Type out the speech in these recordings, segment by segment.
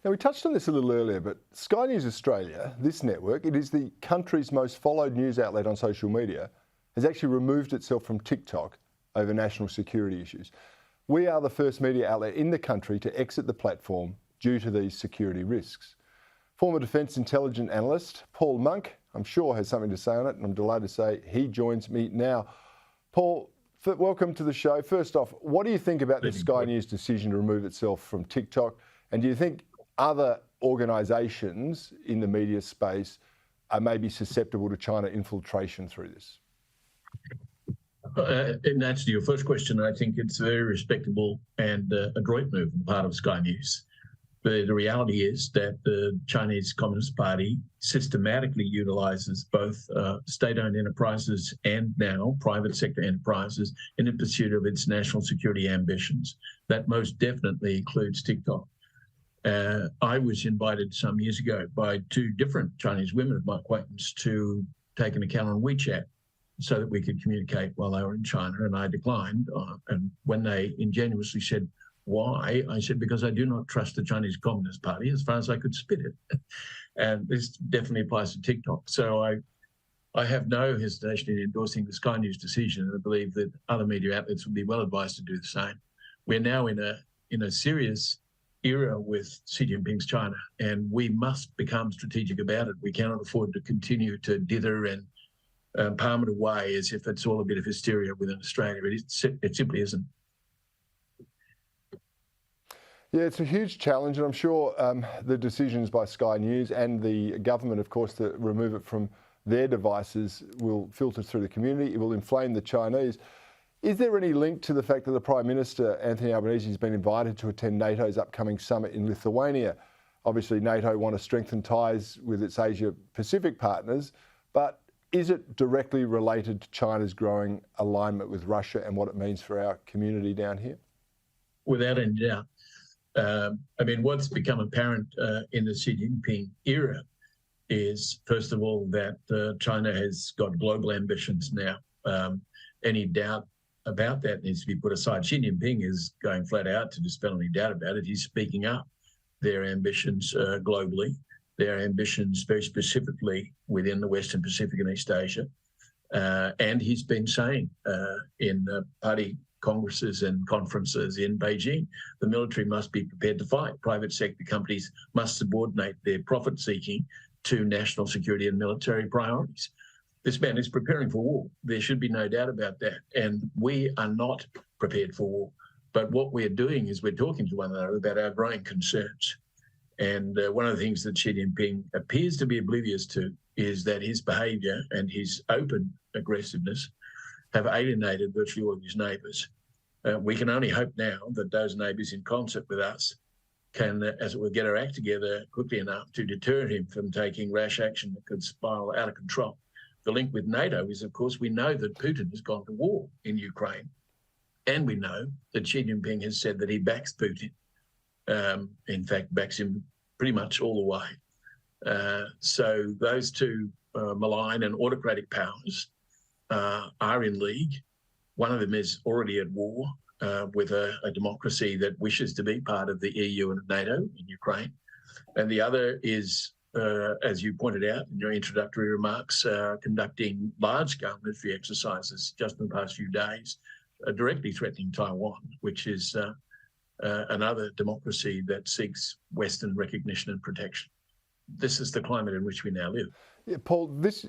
Now, we touched on this a little earlier, but Sky News Australia, this network, it is the country's most followed news outlet on social media, has actually removed itself from TikTok over national security issues. We are the first media outlet in the country to exit the platform due to these security risks. Former Defence Intelligence Analyst Paul Monk, I'm sure, has something to say on it, and I'm delighted to say he joins me now. Paul, welcome to the show. First off, what do you think about the Sky News decision to remove itself from TikTok? And do you think other organisations in the media space are maybe susceptible to China infiltration through this? In answer to your first question, I think it's a very respectable and adroit move on the part of Sky News. But the reality is that the Chinese Communist Party systematically utilises both state-owned enterprises and now private sector enterprises in the pursuit of its national security ambitions. That most definitely includes TikTok. I was invited some years ago by two different Chinese women of my acquaintance to take an account on WeChat so that we could communicate while they were in China, and I declined. And when they ingenuously said, why? I said, because I do not trust the Chinese Communist Party as far as I could spit it. And this definitely applies to TikTok. So I have no hesitation in endorsing the Sky News decision, and I believe that other media outlets would be well advised to do the same. We're now in a serious era with Xi Jinping's China, and we must become strategic about it. We cannot afford to continue to dither and palm it away as if it's all a bit of hysteria within Australia. It simply isn't. Yeah, it's a huge challenge, and I'm sure the decisions by Sky News and the government, of course, to remove it from their devices will filter through the community. It will inflame the Chinese. Is there any link to the fact that the Prime Minister, Anthony Albanese, has been invited to attend NATO's upcoming summit in Lithuania? Obviously, NATO want to strengthen ties with its Asia-Pacific partners, but is it directly related to China's growing alignment with Russia and what it means for our community down here? Without any doubt. I mean, what's become apparent in the Xi Jinping era is, first of all, that China has got global ambitions now. Any doubt about that needs to be put aside. Xi Jinping is going flat out to dispel any doubt about it. He's speaking up their ambitions globally, their ambitions very specifically within the Western Pacific and East Asia. And he's been saying in party congresses and conferences in Beijing, the military must be prepared to fight. Private sector companies must subordinate their profit seeking to national security and military priorities. This man is preparing for war. There should be no doubt about that. And we are not prepared for war. But what we're doing is we're talking to one another about our growing concerns. And one of the things that Xi Jinping appears to be oblivious to is that his behaviour and his open aggressiveness have alienated virtually all of his neighbours. We can only hope now that those neighbours in concert with us can, as it were, get our act together quickly enough to deter him from taking rash action that could spiral out of control. The link with NATO is, of course, we know that Putin has gone to war in Ukraine, and we know that Xi Jinping has said that he backs Putin. In fact, backs him pretty much all the way. So those two malign and autocratic powers are in league. One of them is already at war with a democracy that wishes to be part of the EU and NATO in Ukraine. And the other is, as you pointed out in your introductory remarks, conducting large-scale military exercises just in the past few days, directly threatening Taiwan, which is another democracy that seeks Western recognition and protection. This is the climate in which we now live. Yeah, Paul, this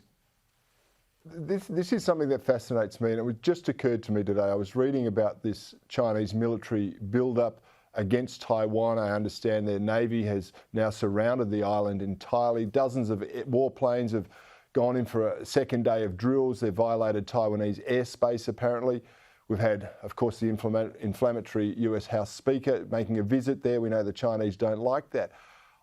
is something that fascinates me, and it just occurred to me today. I was reading about this Chinese military build-up against Taiwan. I understand their Navy has now surrounded the island entirely. Dozens of warplanes have gone in for a second day of drills. They've violated Taiwanese airspace, apparently. We've had, of course, the inflammatory US House Speaker making a visit there. We know the Chinese don't like that.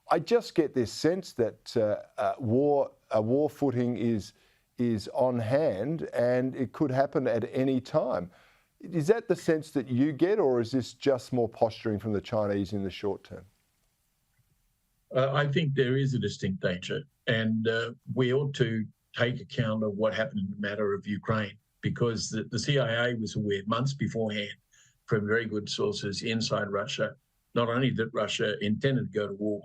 I just get this sense that a war footing is on hand, and it could happen at any time. Is that the sense that you get, or is this just more posturing from the Chinese in the short term? I think there is a distinct danger, and we ought to take account of what happened in the matter of Ukraine, because the CIA was aware months beforehand from very good sources inside Russia, not only that Russia intended to go to war,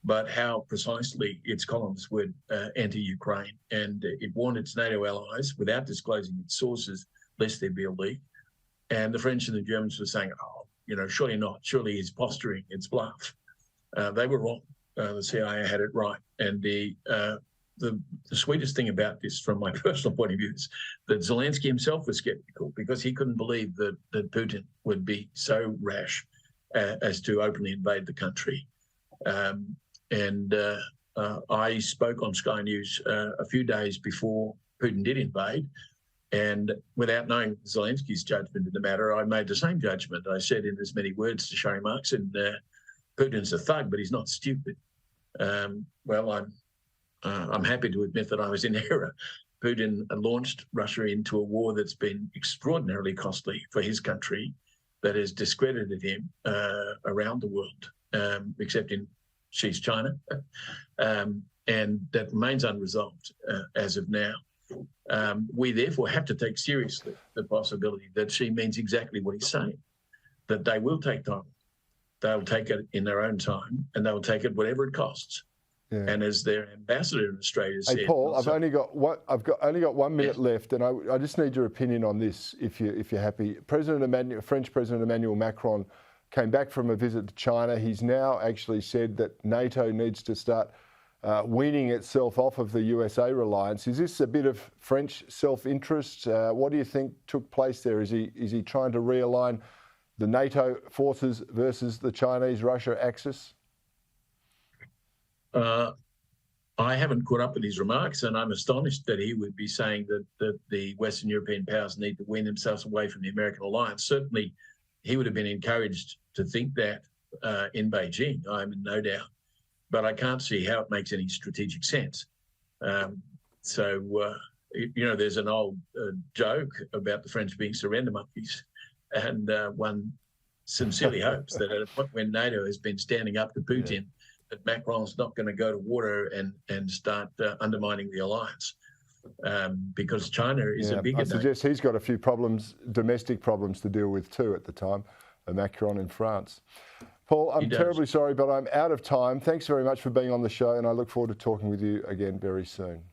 but how precisely its columns would enter Ukraine. And it warned its NATO allies without disclosing its sources, lest there be a leak. And the French and the Germans were saying, oh, you know, surely not. Surely he's posturing. It's bluff. They were wrong. The CIA had it right. And the sweetest thing about this, from my personal point of view, is that Zelensky himself was skeptical because he couldn't believe that Putin would be so rash as to openly invade the country. I spoke on Sky News a few days before Putin did invade, and without knowing Zelensky's judgment in the matter, I made the same judgment. I said in as many words to show remarks, and Putin's a thug, but he's not stupid. Well, I'm happy to admit that I was in error. Putin launched Russia into a war that's been extraordinarily costly for his country, that has discredited him around the world, except in Xi's China, and that remains unresolved as of now. We therefore have to take seriously the possibility that Xi means exactly what he's saying, that they will take time. They'll take it in their own time, and they'll take it whatever it costs. Yeah. And as their ambassador in Australia said, hey Paul, I've only got 1 minute left, and I just need your opinion on this, if you're happy. French President Emmanuel Macron came back from a visit to China. He's now actually said that NATO needs to start weaning itself off of the USA reliance. Is this a bit of French self-interest? What do you think took place there? Is he trying to realign the NATO forces versus the Chinese-Russia axis? I haven't caught up with his remarks, and I'm astonished that he would be saying that the Western European powers need to wean themselves away from the American alliance. Certainly, he would have been encouraged to think that in Beijing, I'm in no doubt. But I can't see how it makes any strategic sense. You know, there's an old joke about the French being surrender monkeys, and one sincerely hopes that at a point when NATO has been standing up to Putin, that Macron's not going to go to water and start undermining the alliance, because China is a bigger. I suggest he's got a few problems, domestic problems to deal with too at the time, Macron in France. Paul, I'm terribly sorry, but I'm out of time. Thanks very much for being on the show, and I look forward to talking with you again very soon.